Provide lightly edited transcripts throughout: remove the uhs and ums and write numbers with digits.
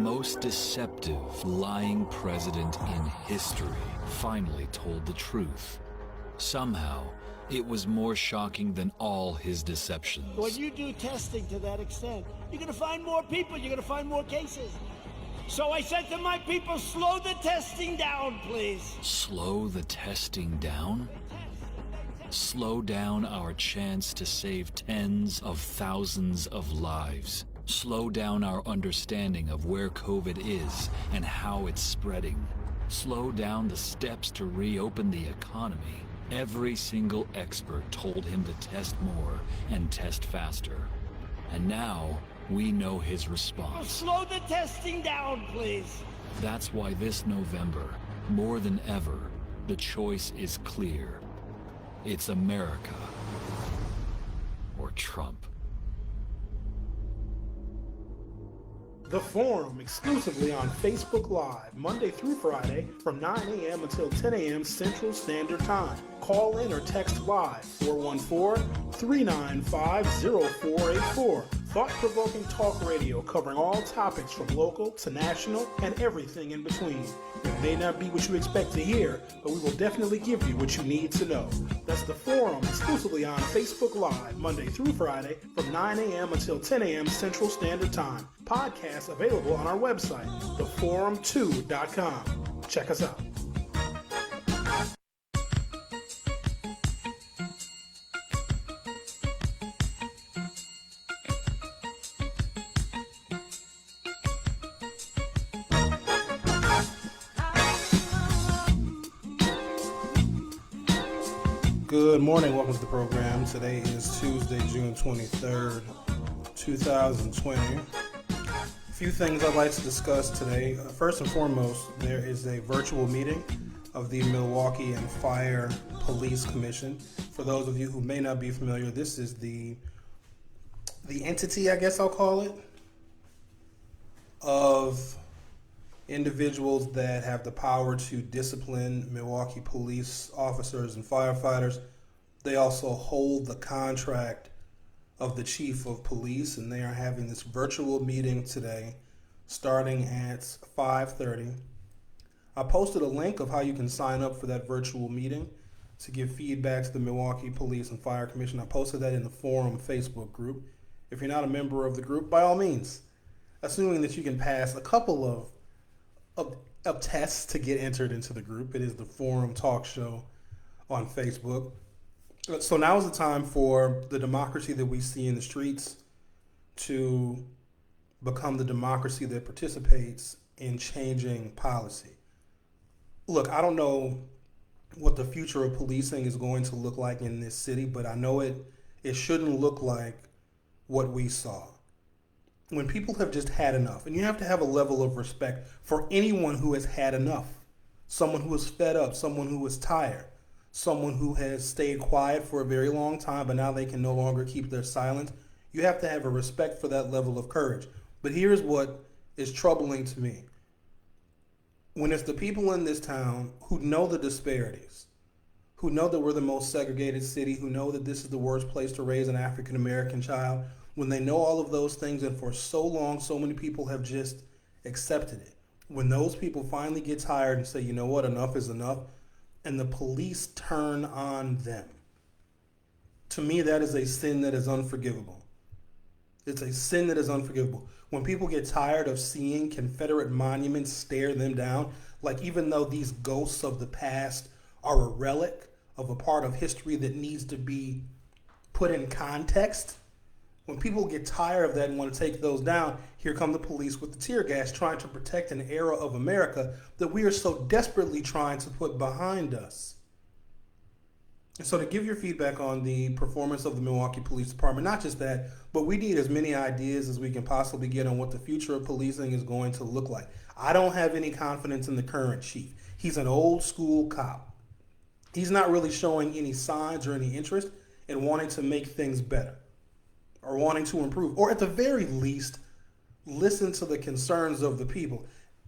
most deceptive, lying president in history finally told the truth. Somehow, it was more shocking than all his deceptions. When you do testing to that extent, you're going to find more people, you're going to find more cases. So I said to my people, slow the testing down, please. Slow the testing down? Slow down our chance to save tens of thousands of lives. Slow down our understanding of where COVID is and how it's spreading. Slow down the steps to reopen the economy. Every single expert told him to test more and test faster. And now, we know his response. Slow the testing down, please. That's why this November, more than ever, the choice is clear. It's America or Trump. The Forum, exclusively on Facebook Live, Monday through Friday from 9 a.m. until 10 a.m. Central Standard Time. Call in or text live 414-395-0484. Thought-provoking talk radio covering all topics from local to national and everything in between. It may not be what you expect to hear, but we will definitely give you what you need to know. That's The Forum, exclusively on Facebook Live, Monday through Friday from 9 a.m. until 10 a.m. Central Standard Time. Podcasts available on our website, theforum2.com. Check us out. Good morning, welcome to the program. Today is Tuesday, June 23rd, 2020. A few things I'd like to discuss today. First and foremost, there is a virtual meeting of the Milwaukee and Fire Police Commission. For those of you who may not be familiar, this is the entity, I guess I'll call it, of individuals that have the power to discipline Milwaukee police officers and firefighters. They also hold the contract of the chief of police, and they are having this virtual meeting today starting at 5:30. I posted a link of how you can sign up for that virtual meeting to give feedback to the Milwaukee Police and Fire Commission. I posted that in the Forum Facebook group. If you're not a member of the group, by all means, assuming that you can pass a couple of tests to get entered into the group. It is the Forum Talk Show on Facebook. So now is the time for the democracy that we see in the streets to become the democracy that participates in changing policy. Look, I don't know what the future of policing is going to look like in this city, but I know it shouldn't look like what we saw. When people have just had enough, and you have to have a level of respect for anyone who has had enough, someone who is fed up, someone who is tired, someone who has stayed quiet for a very long time, but now they can no longer keep their silence. You have to have a respect for that level of courage. But here's what is troubling to me. When it's the people in this town who know the disparities, who know that we're the most segregated city, who know that this is the worst place to raise an African-American child, when they know all of those things, and for so long, so many people have just accepted it. When those people finally get tired and say, you know what, enough is enough, and the police turn on them, to me, that is a sin that is unforgivable. It's a sin that is unforgivable. When people get tired of seeing Confederate monuments stare them down, like even though these ghosts of the past are a relic of a part of history that needs to be put in context, when people get tired of that and want to take those down, here come the police with the tear gas trying to protect an era of America that we are so desperately trying to put behind us. And so to give your feedback on the performance of the Milwaukee Police Department, not just that, but we need as many ideas as we can possibly get on what the future of policing is going to look like. I don't have any confidence in the current chief. He's an old school cop. He's not really showing any signs or any interest in wanting to make things better, or wanting to improve, or at the very least, listen to the concerns of the people.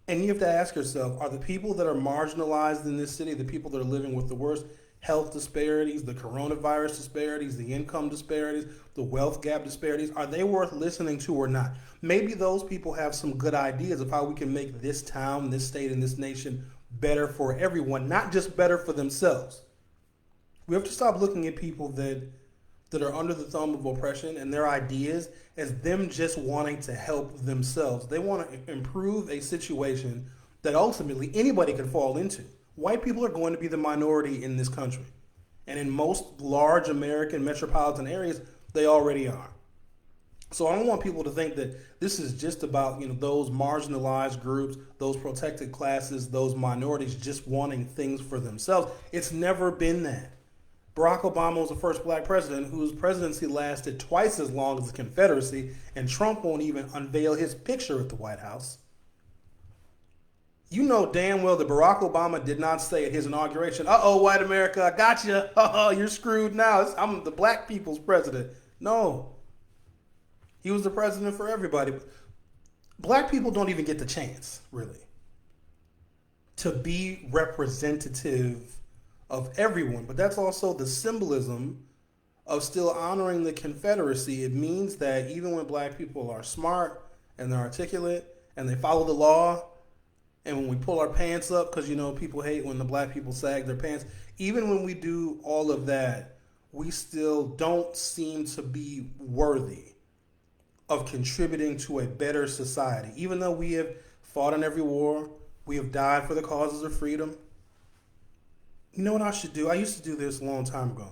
And you have to ask yourself, are the people that are marginalized in this city, the people that are living with the worst, health disparities, the coronavirus disparities, the income disparities, the wealth gap disparities, are they worth listening to or not? Maybe those people have some good ideas of how we can make this town, this state, and this nation better for everyone, not just better for themselves. We have to stop looking at people that are under the thumb of oppression and their ideas as them just wanting to help themselves. They want to improve a situation that ultimately anybody can fall into. White people are going to be the minority in this country. And in most large American metropolitan areas, they already are. So I don't want people to think that this is just about, those marginalized groups, those protected classes, those minorities just wanting things for themselves. It's never been that. Barack Obama was the first black president whose presidency lasted twice as long as the Confederacy, and Trump won't even unveil his picture at the White House. You know damn well that Barack Obama did not say at his inauguration, "Uh-oh, white America, I got you. Oh, you're screwed now. I'm the black people's president." No. He was the president for everybody. Black people don't even get the chance, really, to be representative of everyone. But that's also the symbolism of still honoring the Confederacy. It means that even when black people are smart and they're articulate and they follow the law, and when we pull our pants up, because people hate when the black people sag their pants, even when we do all of that, we still don't seem to be worthy of contributing to a better society. Even though we have fought in every war, we have died for the causes of freedom. You know what I should do? I used to do this a long time ago.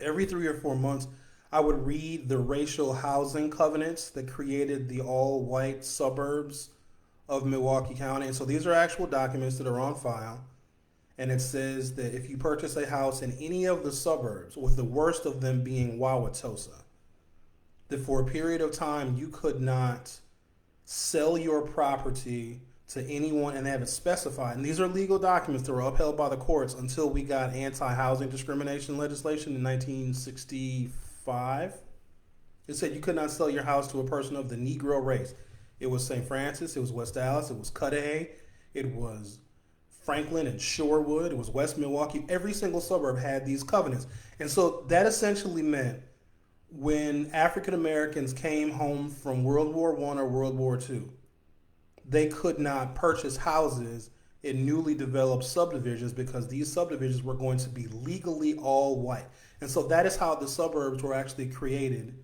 Every 3 or 4 months, I would read the racial housing covenants that created the all-white suburbs of Milwaukee County. And so these are actual documents that are on file. And it says that if you purchase a house in any of the suburbs, with the worst of them being Wauwatosa, that for a period of time you could not sell your property to anyone, and they have it specified. And these are legal documents that were upheld by the courts until we got anti-housing discrimination legislation in 1965. It said you could not sell your house to a person of the Negro race. It was St. Francis, it was West Dallas, it was Cudahy, it was Franklin and Shorewood, it was West Milwaukee. Every single suburb had these covenants. And so that essentially meant when African Americans came home from World War I or World War II, they could not purchase houses in newly developed subdivisions because these subdivisions were going to be legally all white. And so that is how the suburbs were actually created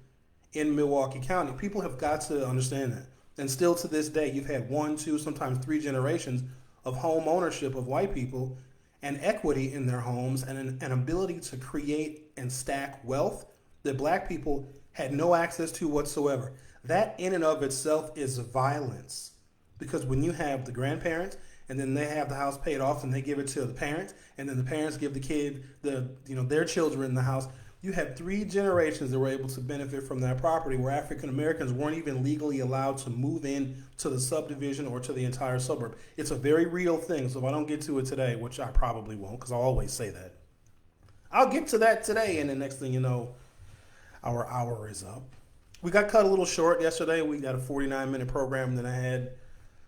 in Milwaukee County. People have got to understand that. And still to this day, you've had 1, 2, sometimes 3 generations of home ownership of white people and equity in their homes and an ability to create and stack wealth that black people had no access to whatsoever. That in and of itself is violence. Because when you have the grandparents and then they have the house paid off and they give it to the parents, and then the parents give the kid their children the house, you have 3 generations that were able to benefit from that property where African Americans weren't even legally allowed to move in to the subdivision or to the entire suburb. It's a very real thing. So if I don't get to it today, which I probably won't because I always say that, I'll get to that today. And the next thing you know, our hour is up. We got cut a little short yesterday. We got a 49-minute program, and then I had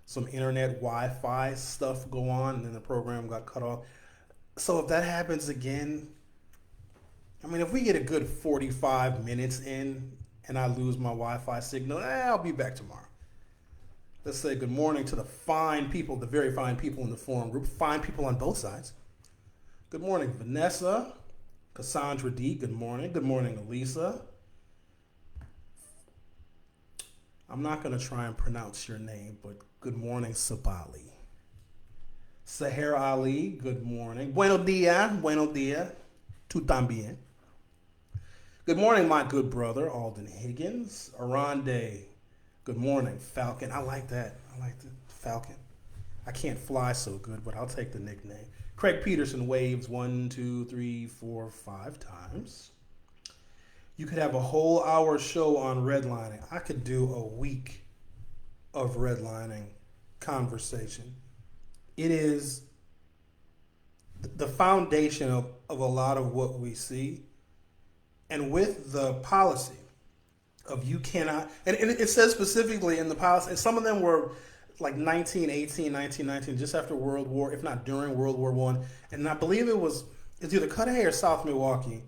some internet Wi-Fi stuff go on, and then the program got cut off. So if that happens again, if we get a good 45 minutes in and I lose my Wi-Fi signal, I'll be back tomorrow. Let's say good morning to the fine people, the very fine people in the forum group, fine people on both sides. Good morning, Vanessa. Cassandra D, good morning. Good morning, Elisa. I'm not going to try and pronounce your name, but good morning, Sabali. Sahara Ali, good morning. Buenos dias. Tu también. Good morning, my good brother, Alden Higgins. Arande, good morning. Falcon, I like that. I like the Falcon. I can't fly so good, but I'll take the nickname. Craig Peterson waves 1, 2, 3, 4, 5 times. You could have a whole hour show on redlining. I could do a week of redlining conversation. It is the foundation of a lot of what we see. And with the policy of you cannot, and it says specifically in the policy, and some of them were like 1918, 1919, just after World War, if not during World War I. And I believe it it's either Cudahy or South Milwaukee.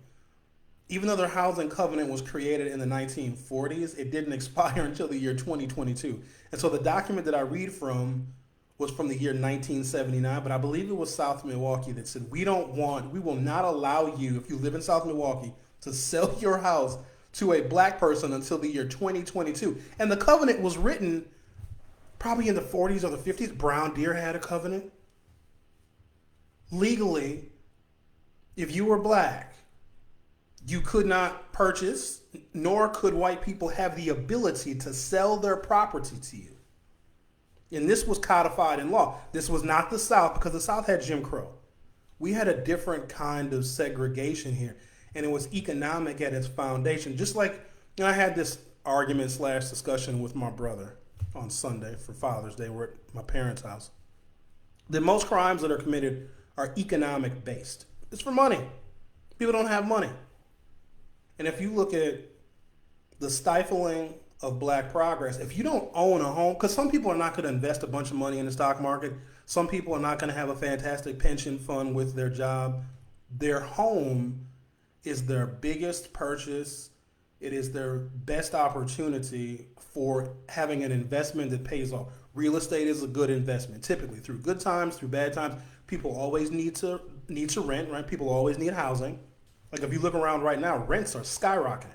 Even though their housing covenant was created in the 1940s, it didn't expire until the year 2022. And so the document that I read from was from the year 1979, but I believe it was South Milwaukee that said, we will not allow you, if you live in South Milwaukee, to sell your house to a black person until the year 2022. And the covenant was written probably in the 40s or the 50s. Brown Deer had a covenant. Legally, if you were black, you could not purchase, nor could white people have the ability to sell their property to you. And this was codified in law. This was not the South, because the South had Jim Crow. We had a different kind of segregation here, and it was economic at its foundation. Just like, I had this argument / discussion with my brother on Sunday for Father's Day. We're at my parents' house. That most crimes that are committed are economic based. It's for money. People don't have money. And if you look at the stifling of black progress, if you don't own a home, because some people are not going to invest a bunch of money in the stock market. Some people are not going to have a fantastic pension fund with their job. Their home is their biggest purchase. It is their best opportunity for having an investment that pays off. Real estate is a good investment, typically through good times, through bad times. People always need to rent, right? People always need housing. Like if you look around right now, rents are skyrocketing.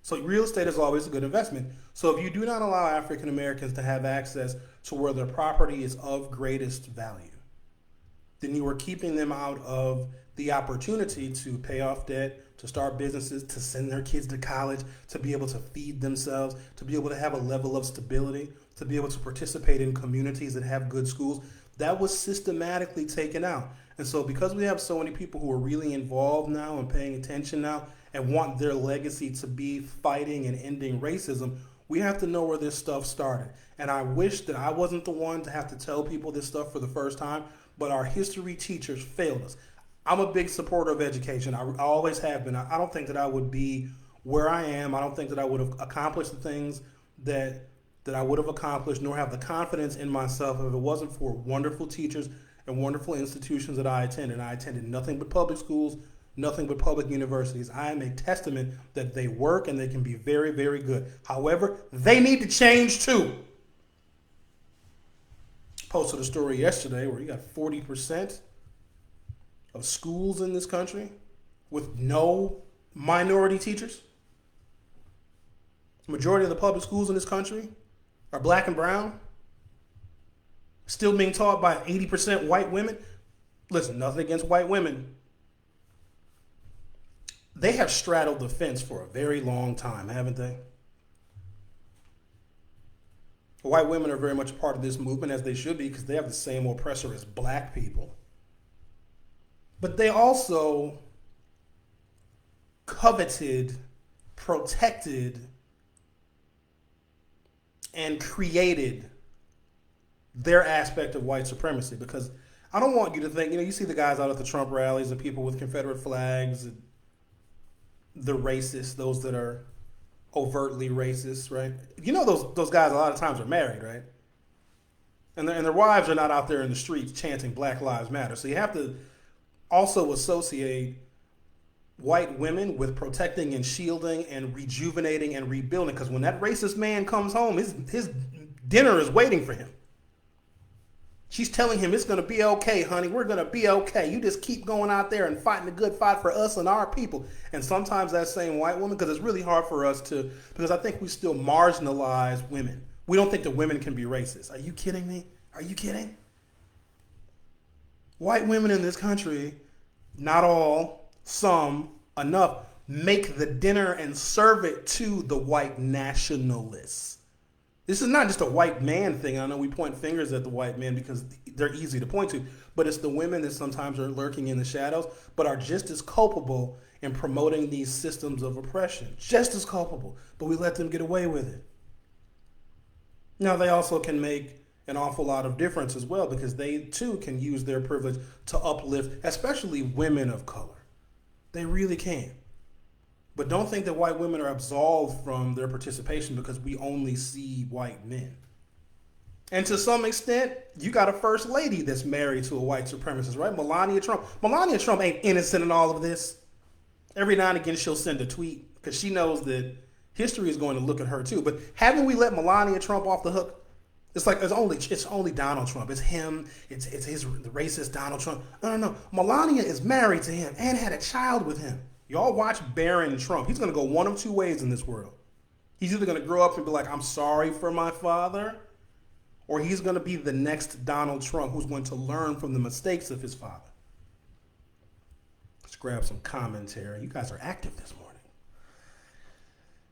So real estate is always a good investment. So if you do not allow African Americans to have access to where their property is of greatest value, then you are keeping them out of the opportunity to pay off debt, to start businesses, to send their kids to college, to be able to feed themselves, to be able to have a level of stability, to be able to participate in communities that have good schools. That was systematically taken out. And so because we have so many people who are really involved now and paying attention now and want their legacy to be fighting and ending racism, we have to know where this stuff started. And I wish that I wasn't the one to have to tell people this stuff for the first time, but our history teachers failed us. I'm a big supporter of education. I always have been. I don't think that I would be where I am. I don't think that I would have accomplished the things that I would have accomplished, nor have the confidence in myself if it wasn't for wonderful teachers and wonderful institutions that I attended. I attended nothing but public schools, nothing but public universities. I am a testament that they work and they can be very, very good. However, they need to change too. Posted a story yesterday where you got 40% of schools in this country with no minority teachers. The majority of the public schools in this country are black and brown, still being taught by 80% white women. Listen, nothing against white women. They have straddled the fence for a very long time, haven't they? White women are very much a part of this movement, as they should be, because they have the same oppressor as black people. But they also coveted, protected, and created their aspect of white supremacy. Because I don't want you to think, you see the guys out at the Trump rallies, the people with Confederate flags, the racists, those that are overtly racist, right? Those guys a lot of times are married, right? And their wives are not out there in the streets chanting Black Lives Matter. So you have to also associate white women with protecting and shielding and rejuvenating and rebuilding. Because when that racist man comes home, his dinner is waiting for him. She's telling him, it's going to be okay, honey. We're going to be okay. You just keep going out there and fighting the good fight for us and our people. And sometimes that same white woman, because it's really hard for us to, because I think we still marginalize women. We don't think that women can be racist. Are you kidding me? Are you kidding? White women in this country, not all, some, enough, make the dinner and serve it to the white nationalists. This is not just a white man thing. I know we point fingers at the white men because they're easy to point to, but it's the women that sometimes are lurking in the shadows, but are just as culpable in promoting these systems of oppression. Just as culpable, but we let them get away with it. Now, they also can make an awful lot of difference as well, because they too can use their privilege to uplift, especially women of color. They really can. But don't think that white women are absolved from their participation because we only see white men. And to some extent, you got a first lady that's married to a white supremacist, right? Melania Trump. Melania Trump ain't innocent in all of this. Every now and again, she'll send a tweet because she knows that history is going to look at her too. But haven't we let Melania Trump off the hook? It's like it's only Donald Trump. It's him. It's the racist Donald Trump. No. Melania is married to him and had a child with him. Y'all watch Barron Trump. He's going to go one of two ways in this world. He's either going to grow up and be like, I'm sorry for my father, or he's going to be the next Donald Trump who's going to learn from the mistakes of his father. Let's grab some commentary. You guys are active this morning.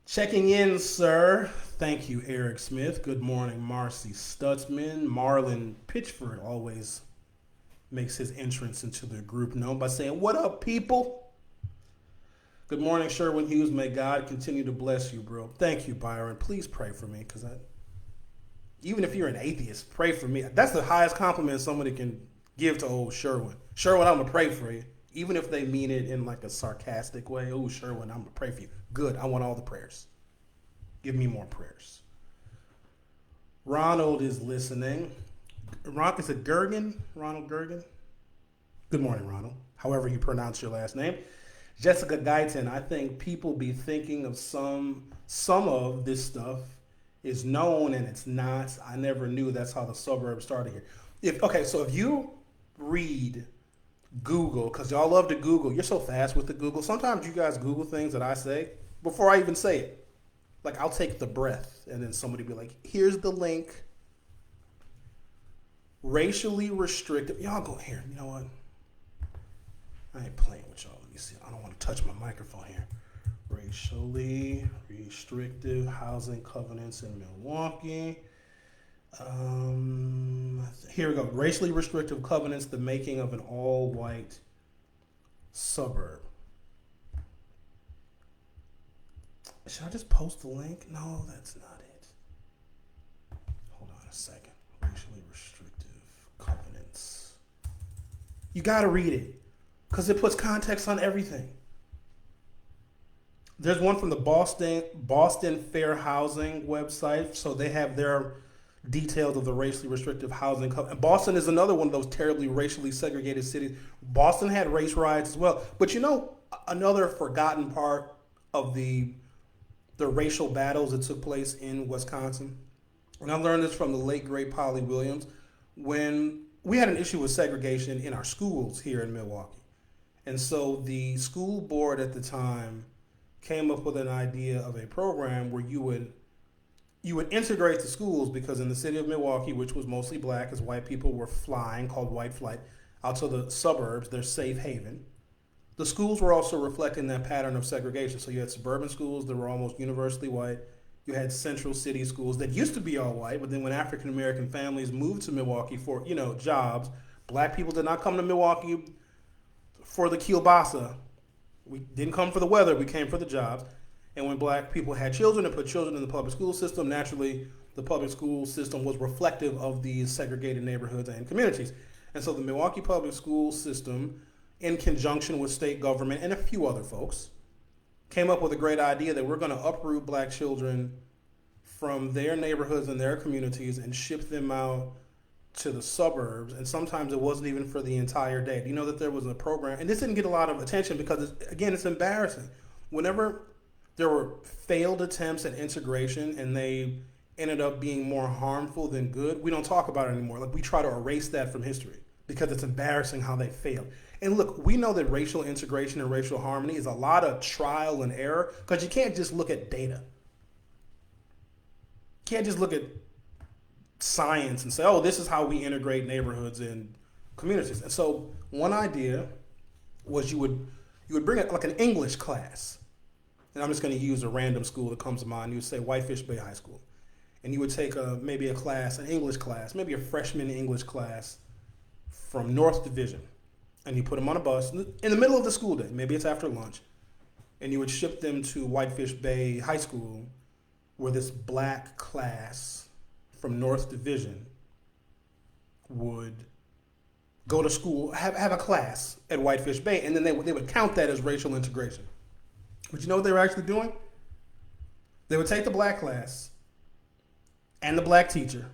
Checking in, sir. Thank you, Eric Smith. Good morning, Marcy Stutzman. Marlon Pitchford always makes his entrance into the group known by saying, what up, people? Good morning, Sherwin Hughes. May God continue to bless you, bro. Thank you, Byron. Please pray for me, because even if you're an atheist, pray for me. That's the highest compliment somebody can give to old Sherwin. Sherwin, I'm going to pray for you. Even if they mean it in like a sarcastic way. Oh, Sherwin, I'm going to pray for you. Good. I want all the prayers. Give me more prayers. Ronald is listening. Is it Gergen? Ronald Gergen? Good morning, Ronald. However you pronounce your last name. Jessica Guyton, I think people be thinking of some of this stuff is known and it's not. I never knew that's how the suburbs started here. So if you read Google, because y'all love to Google, you're so fast with the Google. Sometimes you guys Google things that I say before I even say it. Like I'll take the breath and then somebody be like, here's the link. Racially restrictive. Y'all go here. You know what? I ain't playing with y'all. Let me see. I don't want to touch my microphone here. Racially restrictive housing covenants in Milwaukee. Here we go. Racially restrictive covenants, the making of an all-white suburb. Should I just post the link? No, that's not it. Hold on a second. Racially restrictive covenants. You got to read it because it puts context on everything. There's one from the Boston Fair Housing website. So they have their details of the racially restrictive housing covenant. Boston is another one of those terribly racially segregated cities. Boston had race riots as well. But you know, another forgotten part of the racial battles that took place in Wisconsin. And I learned this from the late, great Polly Williams, when we had an issue with segregation in our schools here in Milwaukee. And so the school board at the time came up with an idea of a program where you would integrate the schools, because in the city of Milwaukee, which was mostly black, as white people were flying, called white flight, out to the suburbs, their safe haven. The schools were also reflecting that pattern of segregation. So you had suburban schools that were almost universally white. You had central city schools that used to be all white, but then when African American families moved to Milwaukee for, jobs, black people did not come to Milwaukee for the kielbasa. We didn't come for the weather, we came for the jobs. And when black people had children and put children in the public school system, naturally the public school system was reflective of these segregated neighborhoods and communities. And so the Milwaukee public school system, in conjunction with state government and a few other folks, came up with a great idea that we're going to uproot black children from their neighborhoods and their communities and ship them out to the suburbs. And sometimes it wasn't even for the entire day. Do you know that there was a program, and this didn't get a lot of attention because, it's embarrassing. Whenever there were failed attempts at integration and they ended up being more harmful than good, we don't talk about it anymore. Like, we try to erase that from history because it's embarrassing how they failed. And look, we know that racial integration and racial harmony is a lot of trial and error, because you can't just look at data. You can't just look at science and say, oh, this is how we integrate neighborhoods and communities. And so one idea was you would bring it like an English class. And I'm just going to use a random school that comes to mind. You would say Whitefish Bay High School. And you would take maybe a class, an English class, maybe a freshman English class from North Division. And you put them on a bus in the middle of the school day. Maybe it's after lunch. And you would ship them to Whitefish Bay High School, where this black class from North Division would go to school, have a class at Whitefish Bay, and then they would count that as racial integration. But you know what they were actually doing? They would take the black class and the black teacher,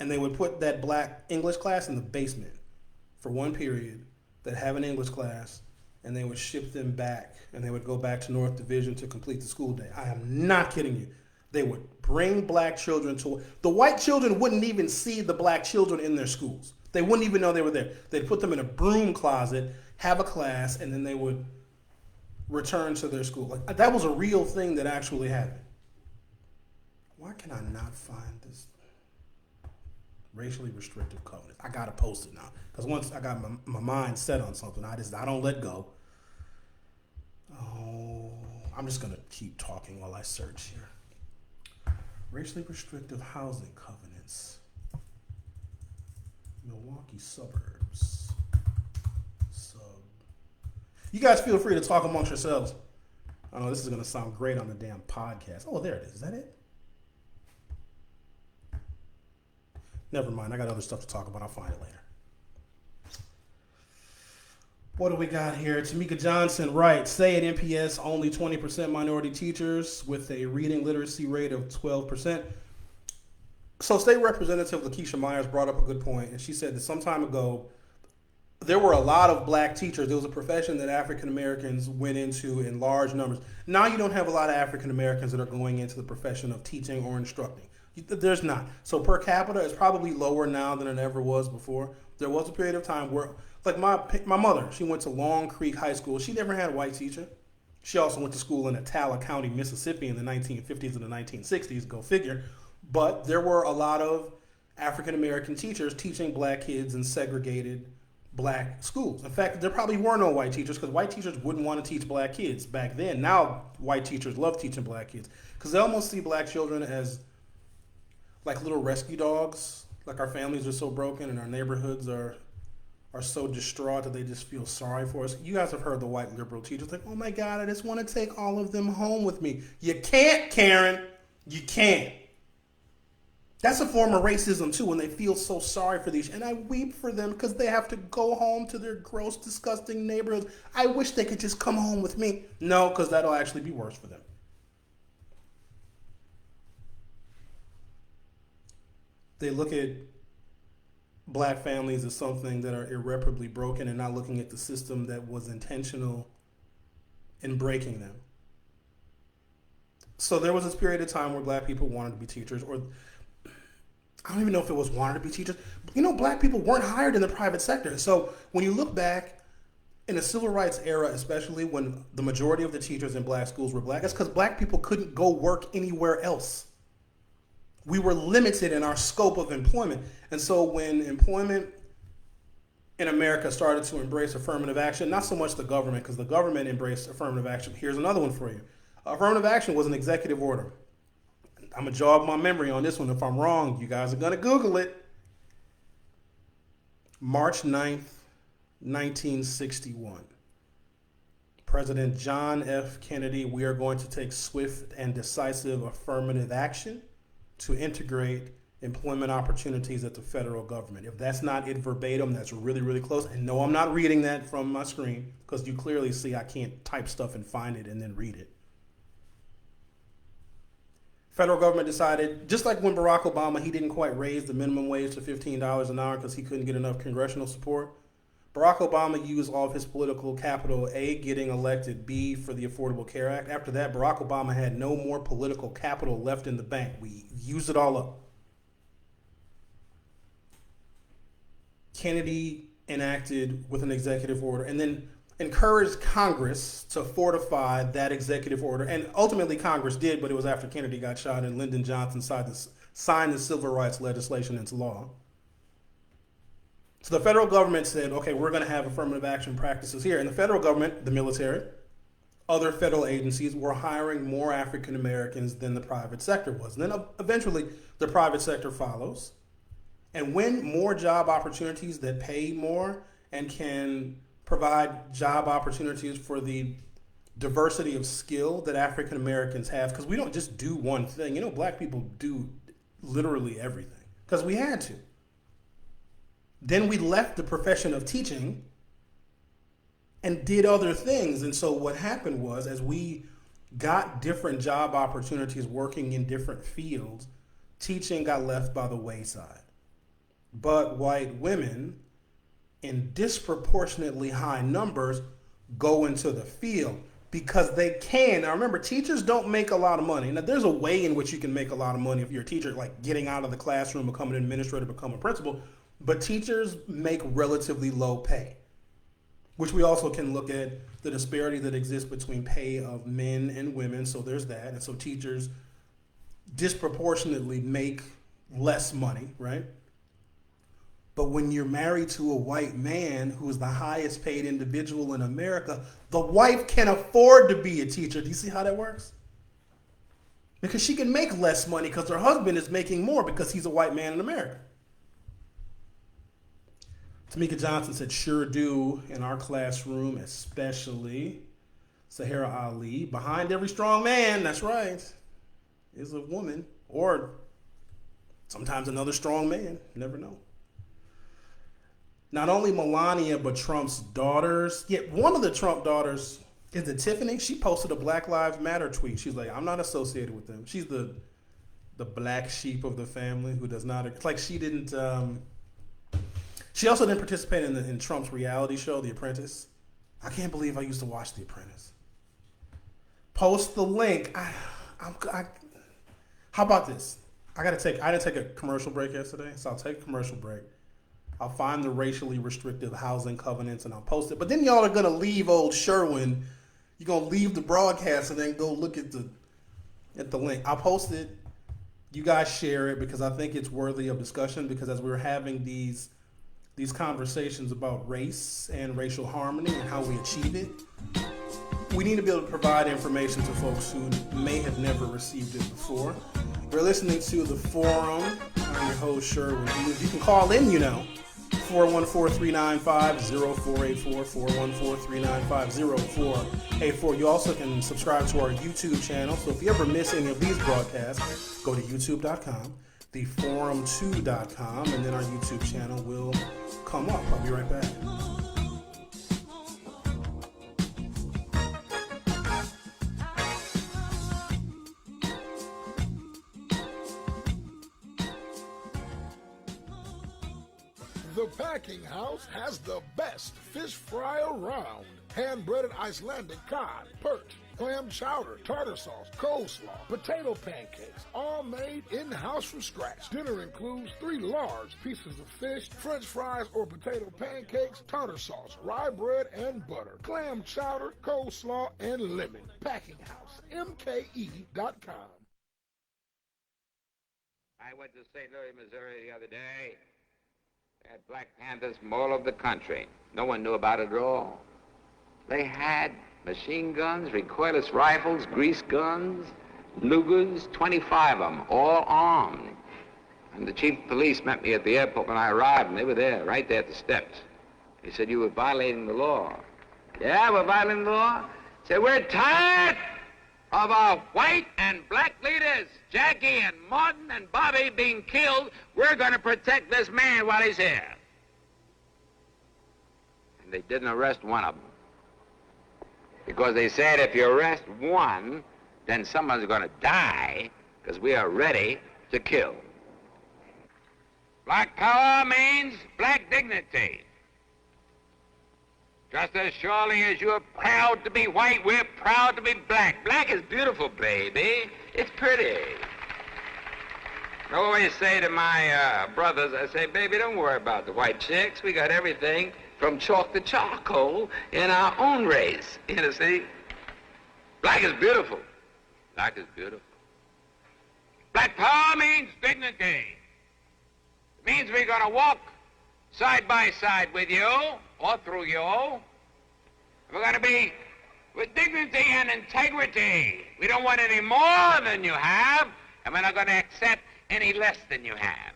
and they would put that black English class in the basement for one period. They'd have an English class, and they would ship them back, and they would go back to North Division to complete the school day. I am not kidding you. They would bring black children to, the white children wouldn't even see the black children in their schools. They wouldn't even know they were there. They'd put them in a broom closet, have a class, and then they would return to their school. Like, that was a real thing that actually happened. Why can I not find this racially restrictive covenant? I gotta post it now, because once I got my mind set on something, I don't let go. Oh, I'm just gonna keep talking while I search here. Racially restrictive housing covenants. Milwaukee suburbs. You guys feel free to talk amongst yourselves. I know this is gonna sound great on the damn podcast. Oh, there it is. Is that it? Never mind. I got other stuff to talk about. I'll find it later. What do we got here? Tamika Johnson writes, say at NPS only 20% minority teachers with a reading literacy rate of 12%. So State Representative Lakeisha Myers brought up a good point, and she said that some time ago, there were a lot of black teachers. There was a profession that African Americans went into in large numbers. Now you don't have a lot of African Americans that are going into the profession of teaching or instructing. There's not. So per capita, it's probably lower now than it ever was before. There was a period of time where, like my mother, she went to Long Creek High School. She never had a white teacher. She also went to school in Attala County, Mississippi in the 1950s and the 1960s, go figure. But there were a lot of African American teachers teaching black kids in segregated black schools. In fact, there probably were no white teachers because white teachers wouldn't want to teach black kids back then. Now, white teachers love teaching black kids because they almost see black children as like little rescue dogs. Like our families are so broken and our neighborhoods are so distraught that they just feel sorry for us. You guys have heard the white liberal teachers like, oh my God, I just want to take all of them home with me. You can't, Karen. You can't. That's a form of racism, too, when they feel so sorry for these. And I weep for them because they have to go home to their gross, disgusting neighborhoods. I wish they could just come home with me. No, because that'll actually be worse for them. They look at black families as something that are irreparably broken and not looking at the system that was intentional in breaking them. So there was this period of time where black people wanted to be teachers, or I don't even know if it was wanted to be teachers. You know, black people weren't hired in the private sector. So when you look back in the civil rights era, especially when the majority of the teachers in black schools were black, it's because black people couldn't go work anywhere else. We were limited in our scope of employment. And so when employment in America started to embrace affirmative action, not so much the government, because the government embraced affirmative action. Here's another one for you. Affirmative action was an executive order. I'm going to jog my memory on this one. If I'm wrong, you guys are going to Google it. March 9th, 1961. President John F. Kennedy, we are going to take swift and decisive affirmative action to integrate employment opportunities at the federal government. If that's not it verbatim, that's really, really close. And no, I'm not reading that from my screen because you clearly see I can't type stuff and find it and then read it. Federal government decided, just like when Barack Obama, he didn't quite raise the minimum wage to $15 an hour because he couldn't get enough congressional support. Barack Obama used all of his political capital, A, getting elected, B, for the Affordable Care Act. After that, Barack Obama had no more political capital left in the bank. We used it all up. Kennedy enacted with an executive order and then encouraged Congress to fortify that executive order. And ultimately Congress did, but it was after Kennedy got shot and Lyndon Johnson signed the civil rights legislation into law. So the federal government said, okay, we're going to have affirmative action practices here. And the federal government, the military, other federal agencies were hiring more African Americans than the private sector was. And then eventually the private sector follows. And when more job opportunities that pay more and can provide job opportunities for the diversity of skill that African Americans have, because we don't just do one thing. You know, black people do literally everything because we had to. Then we left the profession of teaching and did other things. And so what happened was, as we got different job opportunities working in different fields, teaching got left by the wayside. but white women in disproportionately high numbers go into the field because they can. Now remember, teachers don't make a lot of money. Now there's a way in which you can make a lot of money if you're a teacher, like getting out of the classroom, becoming an administrator, become a principal. But teachers make relatively low pay, which we also can look at the disparity that exists between pay of men and women. So there's that. And so teachers disproportionately make less money, right? But when you're married to a white man who is the highest paid individual in America, the wife can afford to be a teacher. Do you see how that works? Because she can make less money because her husband is making more because he's a white man in America. Tamika Johnson said, sure do in our classroom, especially Sahara Ali. Behind every strong man, that's right, is a woman or sometimes another strong man. You never know. Not only Melania, but Trump's daughters. Yeah, one of the Trump daughters, is it Tiffany? She posted a Black Lives Matter tweet. She's like, I'm not associated with them. She's the black sheep of the family who does not, it's like she didn't, she also didn't participate in Trump's reality show, The Apprentice. I can't believe I used to watch The Apprentice. Post the link. How about this? I didn't take a commercial break yesterday, so I'll take a commercial break. I'll find the racially restrictive housing covenants and I'll post it. But then y'all are gonna leave old Sherwin. You're gonna leave the broadcast and then go look at the link. I'll post it. You guys share it because I think it's worthy of discussion. Because as we were having these conversations about race and racial harmony and how we achieve it, we need to be able to provide information to folks who may have never received it before. We're listening to The Forum. I'm your host, Sherwin. You can call in, 414-395-0484, 414-395-0484. You also can subscribe to our YouTube channel. So if you ever miss any of these broadcasts, go to youtube.com, theforum2.com, and then our YouTube channel will come up. I'll be right back. The Packing House has the best fish fry around. Hand-breaded Icelandic cod, perch, clam chowder, tartar sauce, coleslaw, potato pancakes, all made in-house from scratch. Dinner includes 3 large pieces of fish, french fries or potato pancakes, tartar sauce, rye bread and butter, clam chowder, coleslaw, and lemon. Packing House, MKE.com. I went to St. Louis, Missouri the other day. They had Black Panthers from all over the country. No one knew about it at all. They had machine guns, recoilless rifles, grease guns, Lugers, 25 of them, all armed. And the chief of police met me at the airport when I arrived, and they were there, right there at the steps. He said, you were violating the law. Yeah, we're violating the law? He said, we're tired of our white and black leaders, Jackie and Martin and Bobby, being killed. We're going to protect this man while he's here. And they didn't arrest one of them. Because they said if you arrest one, then someone's going to die, because we are ready to kill. Black power means black dignity. Just as surely as you're proud to be white, we're proud to be black. Black is beautiful, baby. It's pretty. I always say to my brothers, I say, baby, don't worry about the white chicks. We got everything from chalk to charcoal in our own race. You see? Black is beautiful. Black is beautiful. Black power means dignity. It means we're going to walk side by side with you, or through you. We're going to be with dignity and integrity. We don't want any more than you have, and we're not going to accept any less than you have.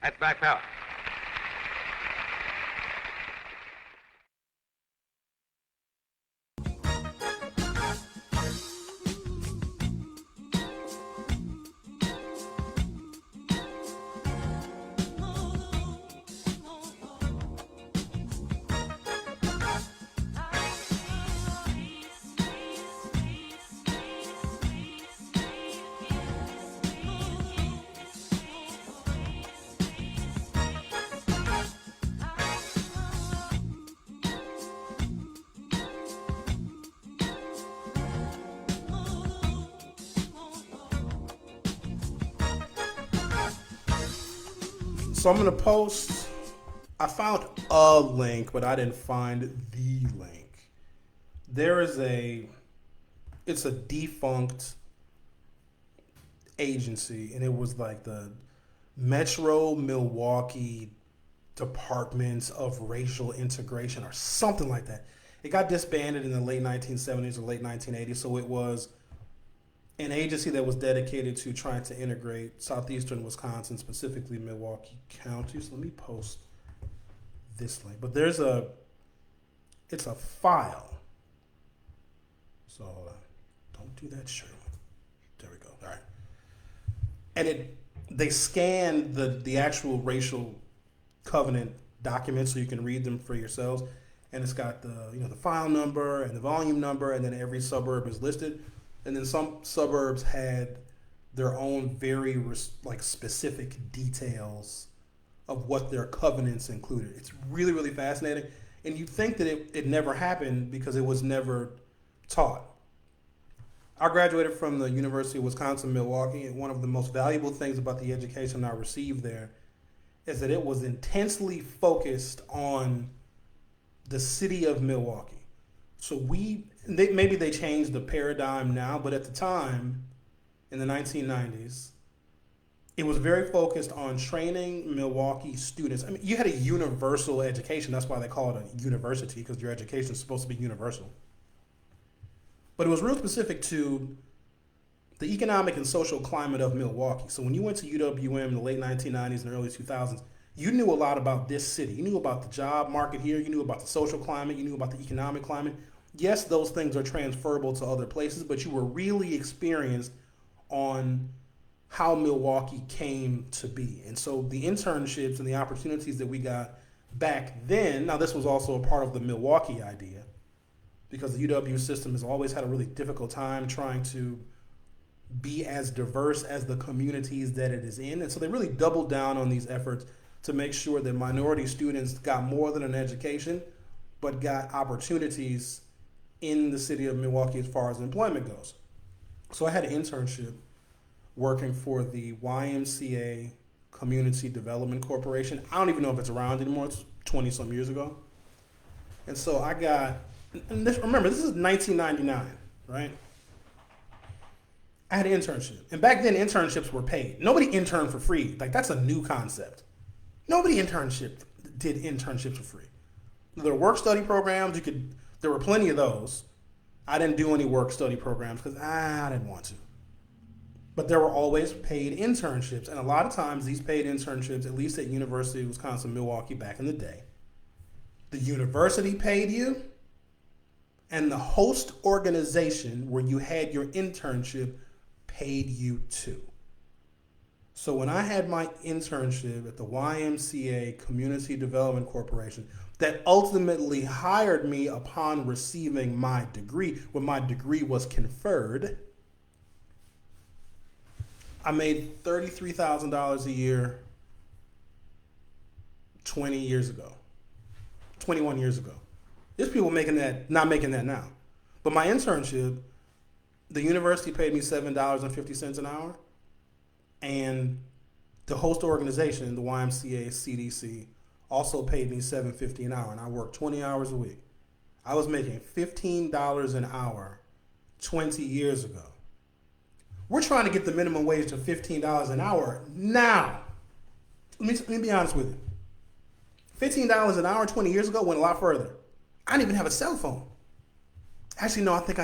That's black power. So I'm going to post, I found a link, but I didn't find the link. It's a defunct agency, and it was like the Metro Milwaukee Department of Racial Integration or something like that. It got disbanded in the late 1970s or late 1980s, so it was an agency that was dedicated to trying to integrate southeastern Wisconsin, specifically Milwaukee County. So let me post this link. But it's a file. So hold on. Don't do that, Shirley. There we go. All right. And they scanned the actual racial covenant documents so you can read them for yourselves. And it's got the file number and the volume number, and then every suburb is listed. And then some suburbs had their own very specific details of what their covenants included. It's really, really fascinating. And you'd think that it never happened because it was never taught. I graduated from the University of Wisconsin-Milwaukee, and one of the most valuable things about the education I received there is that it was intensely focused on the city of Milwaukee. So maybe they changed the paradigm now, but at the time, in the 1990s, it was very focused on training Milwaukee students. I mean, you had a universal education. That's why they call it a university, because your education is supposed to be universal. But it was real specific to the economic and social climate of Milwaukee. So when you went to UWM in the late 1990s and early 2000s, you knew a lot about this city. You knew about the job market here. You knew about the social climate. You knew about the economic climate. Yes, those things are transferable to other places, but you were really experienced on how Milwaukee came to be. And so the internships and the opportunities that we got back then, now this was also a part of the Milwaukee idea, because the UW system has always had a really difficult time trying to be as diverse as the communities that it is in. And so they really doubled down on these efforts to make sure that minority students got more than an education, but got opportunities in the city of Milwaukee as far as employment goes. So I had an internship working for the YMCA Community Development Corporation. I don't even know if it's around anymore. It's 20 some years ago. And so I got, remember, this is 1999, right? I had an internship. And back then, internships were paid. Nobody interned for free. Like, that's a new concept. Nobody did internships for free. There were work study programs. There were plenty of those. I didn't do any work study programs because I didn't want to. But there were always paid internships. And a lot of times these paid internships, at least at University of Wisconsin-Milwaukee back in the day, the university paid you and the host organization where you had your internship paid you too. So when I had my internship at the YMCA Community Development Corporation, that ultimately hired me upon receiving my degree, when my degree was conferred, I made $33,000 a year 21 years ago. There's people not making that now. But my internship, the university paid me $7.50 an hour. And the host organization, the YMCA CDC, also paid me $7.50 an hour. And I worked 20 hours a week. I was making $15 an hour 20 years ago. We're trying to get the minimum wage to $15 an hour now. Let me be honest with you. $15 an hour 20 years ago went a lot further. I didn't even have a cell phone. Actually, no, I think I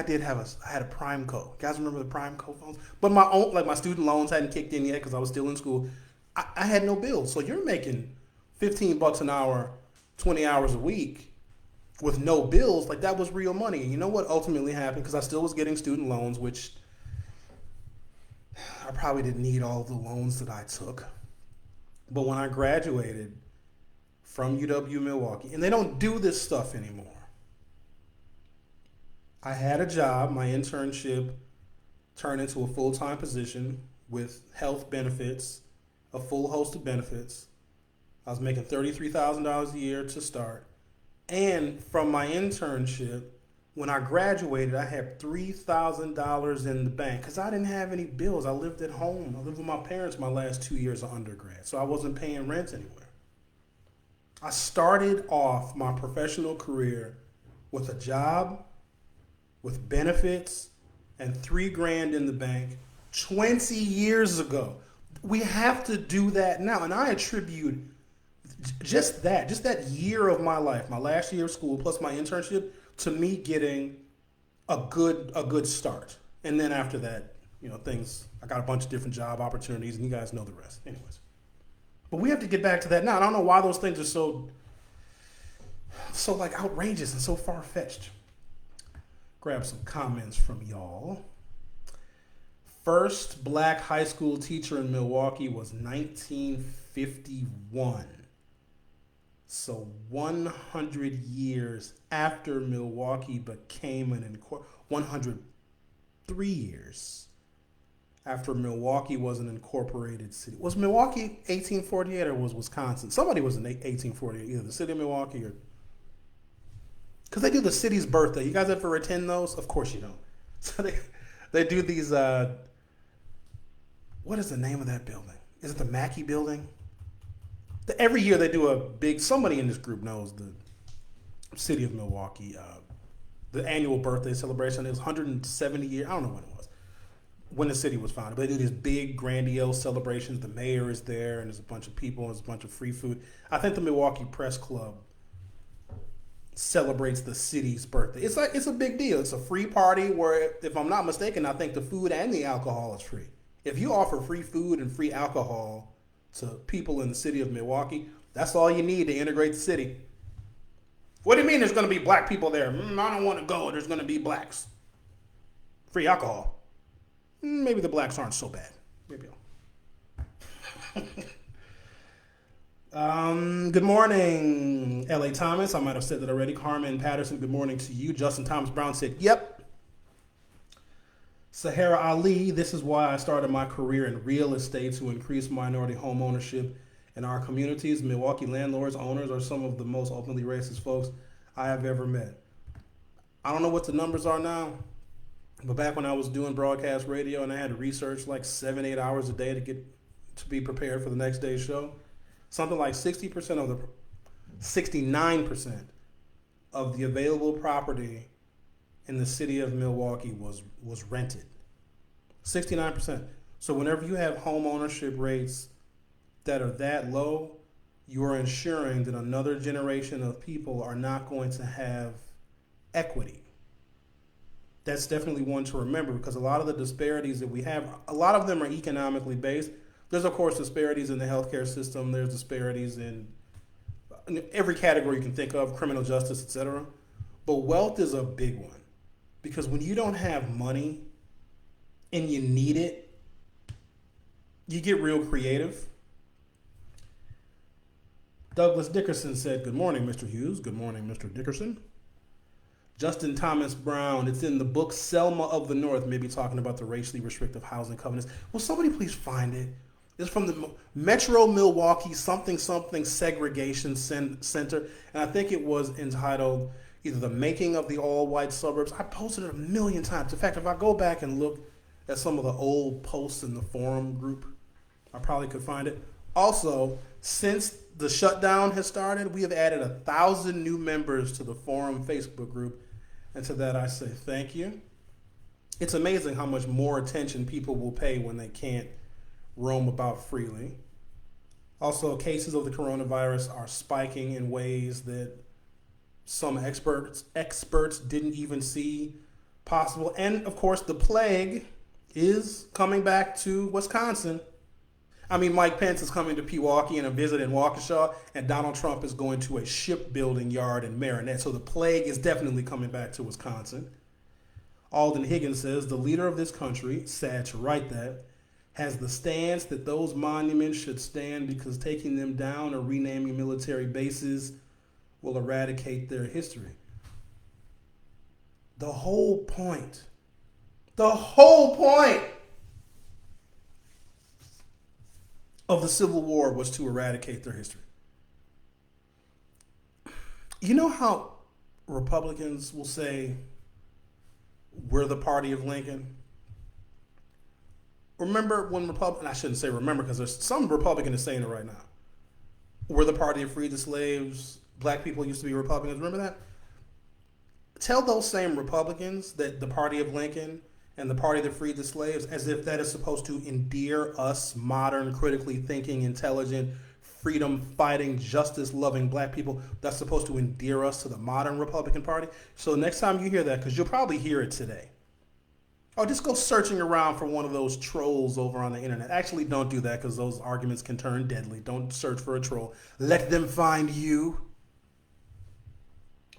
had a Prime Co. You guys remember the Prime Co phones? But my student loans hadn't kicked in yet because I was still in school. I had no bills. So you're making $15 an hour, 20 hours a week with no bills. Like, that was real money. And you know what ultimately happened? Because I still was getting student loans, which I probably didn't need all the loans that I took. But when I graduated from UW-Milwaukee, and they don't do this stuff anymore, I had a job. My internship turned into a full-time position with health benefits, a full host of benefits. I was making $33,000 a year to start. And from my internship, When I graduated, I had $3,000 in the bank because I didn't have any bills. I lived at home. I lived with my parents my last 2 years of undergrad, so I wasn't paying rent anywhere. I started off my professional career with a job, with benefits, and $3,000 in the bank 20 years ago. We have to do that now, and I attribute just that year of my life, my last year of school plus my internship, to me getting a good start. And then after that, I got a bunch of different job opportunities, and you guys know the rest. Anyways. But we have to get back to that now. I don't know why those things are so like outrageous and so far-fetched. Grab some comments from y'all. First black high school teacher in Milwaukee was 1951. So 100 years after Milwaukee became 103 years after Milwaukee was an incorporated city. Was Milwaukee 1848 or was Wisconsin? Somebody was in 1848, either the city of Milwaukee or... Because they do the city's birthday. You guys ever attend those? Of course you don't. So they do these... what is the name of that building? Is it the Mackey building? Every year they do a big... Somebody in this group knows the city of Milwaukee. The annual birthday celebration. It was 170 years. I don't know when it was. When the city was founded. But they do these big, grandiose celebrations. The mayor is there, and there's a bunch of people, and there's a bunch of free food. I think the Milwaukee Press Club celebrates the city's birthday. It's a big deal. It's a free party where, if I'm not mistaken, I think the food and the alcohol is free. If you offer free food and free alcohol to people in the city of Milwaukee, that's all you need to integrate the city. What do you mean there's going to be black people there? I don't want to go. There's going to be blacks. Free alcohol. Maybe the blacks aren't so bad. Maybe good morning, L.A. Thomas. I might have said that already. Carmen Patterson, good morning to you. Justin Thomas Brown said, yep. Sahara Ali, this is why I started my career in real estate, to increase minority home ownership in our communities. Milwaukee landlords, owners are some of the most openly racist folks I have ever met. I don't know what the numbers are now, but back when I was doing broadcast radio and I had to research like 7-8 hours a day to be prepared for the next day's show, something like 69% of the available property in the city of Milwaukee was rented. 69%. So whenever you have home ownership rates that are that low, you are ensuring that another generation of people are not going to have equity. That's definitely one to remember, because a lot of the disparities that we have, a lot of them are economically based. There's, of course, disparities in the healthcare system. There's disparities in every category you can think of, criminal justice, etc. But wealth is a big one. Because when you don't have money and you need it, you get real creative. Douglas Dickerson said, good morning, Mr. Hughes. Good morning, Mr. Dickerson. Justin Thomas Brown, it's in the book Selma of the North, maybe talking about the racially restrictive housing covenants. Will somebody please find it? It's from the Metro Milwaukee something segregation center. And I think it was entitled either The Making of the All-White Suburbs. I posted it a million times. In fact, if I go back and look at some of the old posts in the forum group, I probably could find it. Also, since the shutdown has started, we have added 1,000 new members to the forum Facebook group. And to that I say thank you. It's amazing how much more attention people will pay when they can't roam about freely. Also, cases of the coronavirus are spiking in ways that some experts didn't even see possible. And of course, the plague is coming back to Wisconsin. I mean, Mike Pence is coming to Pewaukee and a visit in Waukesha, and Donald Trump is going to a shipbuilding yard in Marinette. So the plague is definitely coming back to Wisconsin. Alden Higgins says, the leader of this country, sad to write that, has the stance that those monuments should stand because taking them down or renaming military bases will eradicate their history. The whole point of the Civil War was to eradicate their history. You know how Republicans will say, we're the party of Lincoln. Remember when I shouldn't say remember because there's some Republican is saying it right now. We're the party that freed the slaves. Black people used to be Republicans. Remember that? Tell those same Republicans that the party of Lincoln and the party that freed the slaves as if that is supposed to endear us modern, critically thinking, intelligent, freedom-fighting, justice-loving black people. That's supposed to endear us to the modern Republican Party. So next time you hear that, because you'll probably hear it today, oh, just go searching around for one of those trolls over on the internet. Actually, don't do that because those arguments can turn deadly. Don't search for a troll. Let them find you.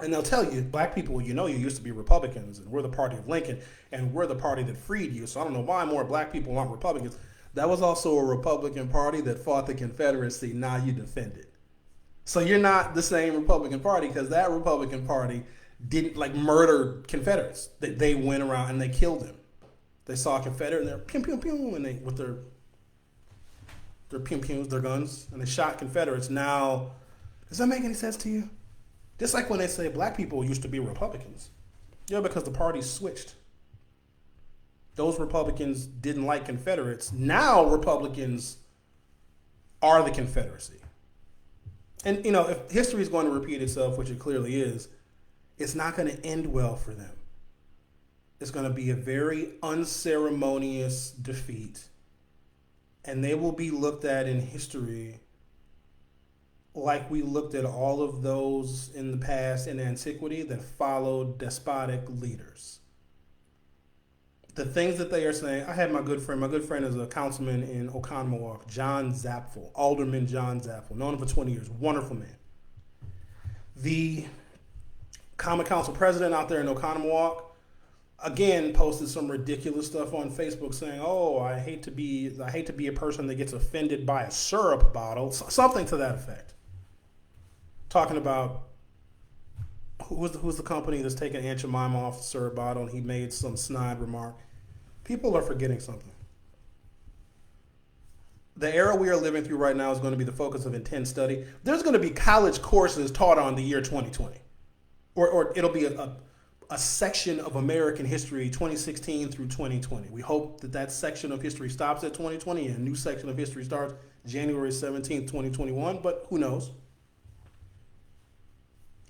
And they'll tell you, black people, you used to be Republicans, and we're the party of Lincoln, and we're the party that freed you. So I don't know why more black people aren't Republicans. That was also a Republican Party that fought the Confederacy. Now you defend it. So you're not the same Republican Party because that Republican Party didn't murder Confederates. They went around and they killed them. They saw a Confederate and they're pew pew pew, and they with their pew pews, their guns, and they shot Confederates. Now, does that make any sense to you? Just like when they say black people used to be Republicans. Yeah, because the parties switched. Those Republicans didn't like Confederates. Now Republicans are the Confederacy. And, if history is going to repeat itself, which it clearly is, it's not going to end well for them. It's going to be a very unceremonious defeat. And they will be looked at in history like we looked at all of those in the past in antiquity that followed despotic leaders. The things that they are saying, I had my good friend is a councilman in Oconomowoc, John Zapfel, Alderman John Zapfel, known him for 20 years, wonderful man. The Common Council president out there in Oconomowoc, again, posted some ridiculous stuff on Facebook saying, "Oh, I hate to be a person that gets offended by a syrup bottle," something to that effect. Talking about who's the company that's taking Aunt Jemima off the syrup bottle, and he made some snide remark. People are forgetting something. The era we are living through right now is going to be the focus of intense study. There's going to be college courses taught on the year 2020, or it'll be a section of American history 2016 through 2020. We hope that section of history stops at 2020 and a new section of history starts January 17th, 2021, but who knows?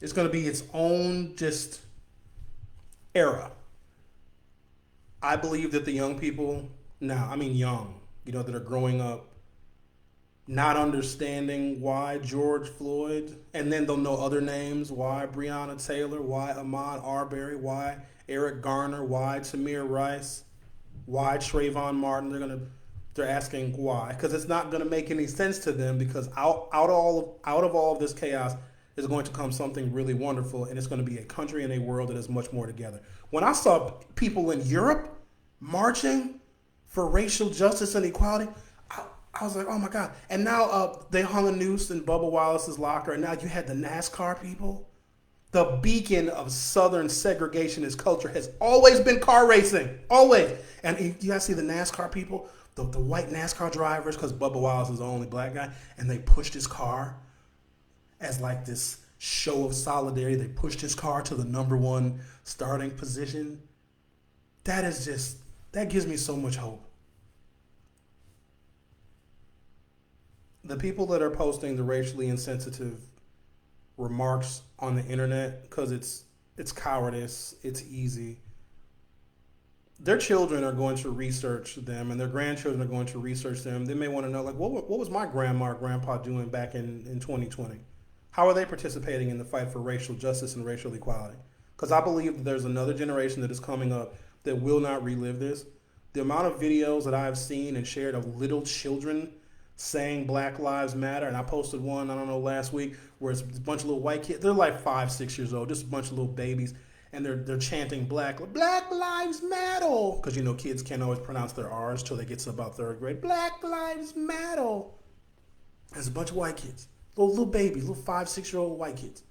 It's going to be its own just era. I believe that the young people now, that are growing up not understanding why George Floyd, and then they'll know other names, why Breonna Taylor, why Ahmaud Arbery, why Eric Garner, why Tamir Rice, why Trayvon Martin. They're asking why, because it's not going to make any sense to them, because out of all of this chaos is going to come something really wonderful, and it's going to be a country and a world that is much more together. When I saw people in Europe marching for racial justice and equality, I was like, oh my God. And now they hung a noose in Bubba Wallace's locker, and now you had the NASCAR people. The beacon of Southern segregationist culture has always been car racing, always. And you guys see the NASCAR people, the white NASCAR drivers, because Bubba Wallace is the only black guy, and they pushed his car as like this show of solidarity. They pushed his car to the number one starting position. That gives me so much hope. The people that are posting the racially insensitive remarks on the internet, because it's cowardice, it's easy. Their children are going to research them, and their grandchildren are going to research them. They may want to know, what was my grandma or grandpa doing back in 2020? How are they participating in the fight for racial justice and racial equality? Because I believe that there's another generation that is coming up that will not relive this. The amount of videos that I've seen and shared of little children saying Black Lives Matter, and I posted one, last week, where it's a bunch of little white kids. They're like 5, 6 years old, just a bunch of little babies, and they're chanting Black Lives Matter, because kids can't always pronounce their R's till they get to about 3rd grade. Black Lives Matter. There's a bunch of white kids, little babies, little 5, 6-year-old white kids,